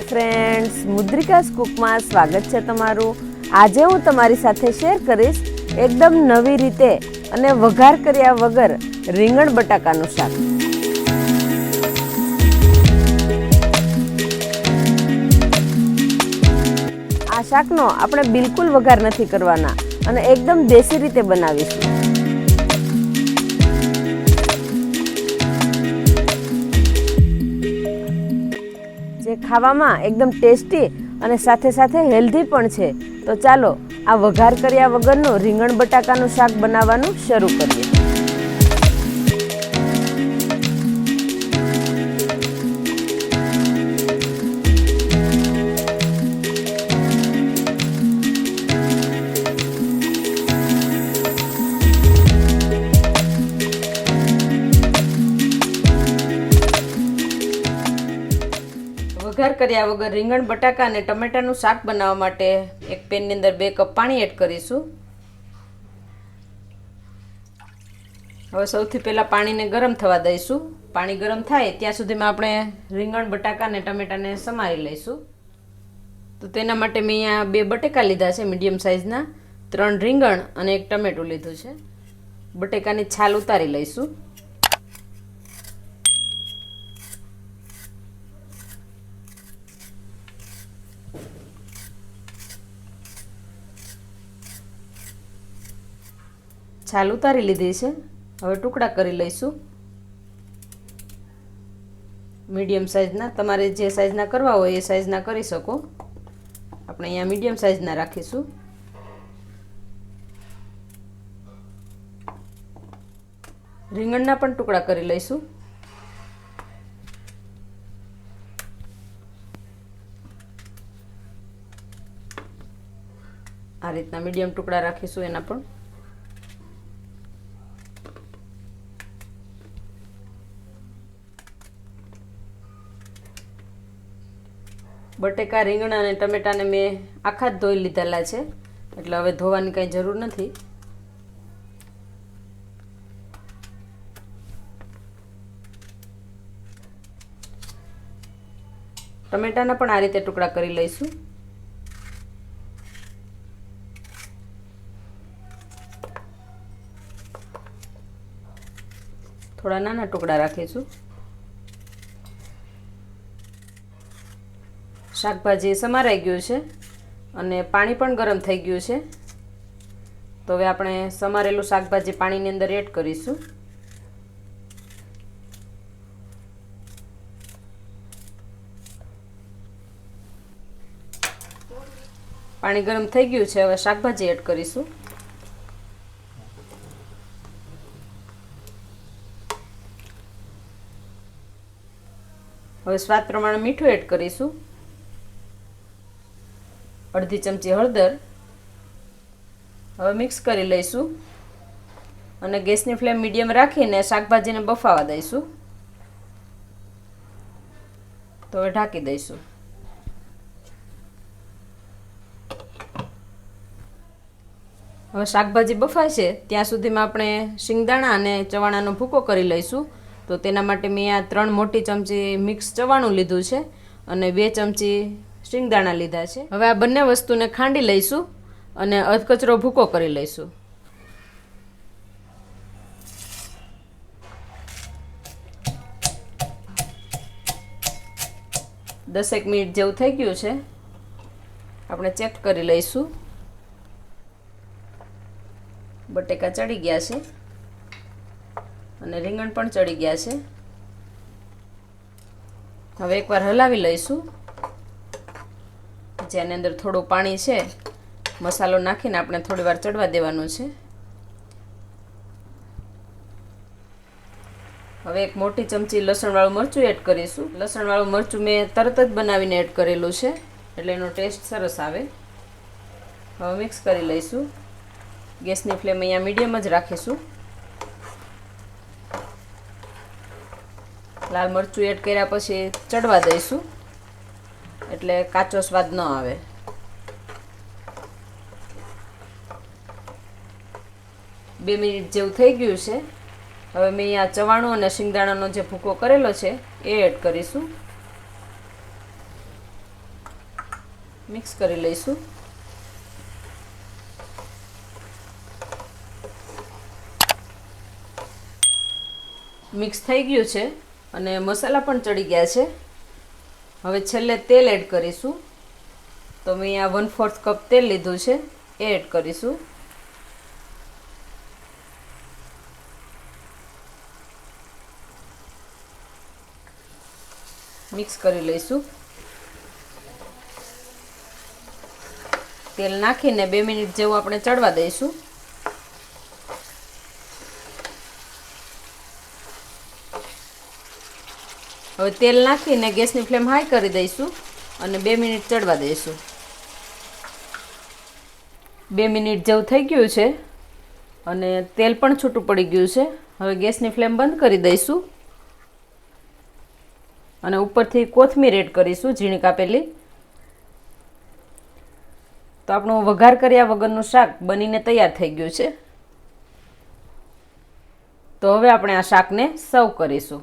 Friends, મુદ્રિકાસ કુકમાં સ્વાગત છે તમારું। આજે હું તમારી સાથે શેર કરીશ એકદમ નવી રીતે અને વઘાર કર્યા વગર રીંગણ બટાકાનું શાક। આ શાકનો આપણે બિલકુલ વઘાર નથી કરવાના અને એકદમ દેશી રીતે બનાવીશું। જે ખાવામાં એકદમ ટેસ્ટી અને સાથે સાથે હેલ્ધી પણ છે। તો ચાલો આ વઘાર કર્યા વગરનું રીંગણ બટાકાનું શાક બનાવવાનું શરૂ કરીએ। વઘાર કર્યા વગર રીંગણ બટાકા અને ટમેટાનું શાક બનાવવા માટે એક પેનની અંદર 2 કપ પાણી એડ કરીશું। હવે સૌથી પહેલા પાણીને ગરમ થવા દઈશું। પાણી ગરમ થાય ત્યાં સુધીમાં આપણે રીંગણ બટાકા અને ટમેટાને સમારી લઈશું। તો તેના માટે મેં અહીંયા 2 બટેકા લીધા છે મીડિયમ સાઇઝના, 3 રીંગણ અને 1 ટમેટું લીધું છે। બટેકાની છાલ ઉતારી લઈશું। છાલ ઉતારી લીધી છે। હવે ટુકડા કરી લઈશું મીડિયમ સાઇઝના। તમારે જે સાઇઝના કરવા હોય એ સાઇઝના કરી શકો। આપણે અહીંયા મીડિયમ સાઇઝના રાખીશું। રીંગણના પણ ટુકડા કરી લઈશું। આ રીતના મીડિયમ ટુકડા રાખીશું એના પણ। બટેકા, રીંગણ અને ટમેટાને મેં આખા જ ધોઈ લીધેલા છે, એટલે હવે ધોવાની કંઈ જરૂર નથી। ટમેટાના પણ આ રીતે ટુકડા કરી લઈશું। થોડા નાના ટુકડા રાખીશું। શાકભાજી સમારાઈ ગયું છે અને પાણી પણ ગરમ થઈ ગયું છે। તો હવે આપણે સમારેલું શાકભાજી પાણીની અંદર એડ કરીશું। પાણી ગરમ થઈ ગયું છે, હવે શાકભાજી એડ કરીશું। હવે સ્વાદ પ્રમાણે મીઠું એડ કરીશું। અડધી ચમચી હળદર। હવે મિક્સ કરી લઈશું અને ગેસની ફ્લેમ મીડિયમ રાખીને શાકભાજીને બફાવા દઈશું। તો હવે ઢાંકી દઈશું। હવે શાકભાજી બફાય છે ત્યાં સુધીમાં આપણે શિંગદાણા અને ચવાણાનો ભૂકો કરી લઈશું। તો તેના માટે મેં આ 3 મોટી ચમચી મિક્સ ચવાણું લીધું છે અને 2 ચમચી શિંગદાણા લીધા છે। હવે આ બંને વસ્તુને ખાંડી લઈશું અને અધકચરો ભૂકો કરી લઈશું। દસેક મિનિટ જેવું થઈ ગયું છે, આપણે ચેક કરી લઈશું। બટેકા ચડી ગયા છે અને રીંગણ પણ ચડી ગયા છે। હવે એકવાર હલાવી લઈશું। જેની અંદર થોડું પાણી છે, મસાલો નાખીને આપણે થોડી વાર ચડવા દેવાનું છે। હવે 1 મોટી ચમચી લસણવાળું મરચું એડ કરીશું। લસણવાળું મરચું મેં તરત જ બનાવીને એડ કરેલું છે, એટલે એનો ટેસ્ટ સરસ આવે। હવે મિક્સ કરી લઈશું। ગેસની ફ્લેમ અહીંયા મીડિયમ જ રાખીશું। લાલ મરચું એડ કર્યા પછી ચડવા દઈશું, એટલે કાચો સ્વાદ ન આવે। 2 મિનિટ જેવું થઈ ગયું છે। હવે મેં અહીંયા ચવાણું અને શિંગદાણાનો જે ભૂકો કરેલો છે એ એડ કરીશું। મિક્સ કરી લઈશું. મિક્સ થઈ ગયું છે અને મસાલા પણ ચડી ગયા છે. હવે છેલ્લે તેલ એડ કરીશું. તો મેં અહીંયા 1/4 કપ તેલ લીધું છે, એ એડ કરીશું. મિક્સ કરી લઈશું. તેલ નાખીને 2 મિનિટ જેવું આપણે ચડવા દઈશું. હવે તેલ નાખીને ગેસની ફ્લેમ હાઈ કરી દઈશું અને 2 મિનિટ ચડવા દઈશું. 2 મિનિટ જેવું થઈ ગયું છે અને તેલ પણ છૂટું પડી ગયું છે. હવે ગેસની ફ્લેમ બંધ કરી દઈશું અને ઉપરથી કોથમીર એડ કરીશું, ઝીણી કાપેલી. તો આપણું વઘાર કર્યા વગરનું શાક બનીને તૈયાર થઈ ગયું છે. તો હવે આપણે આ શાકને સર્વ કરીશું.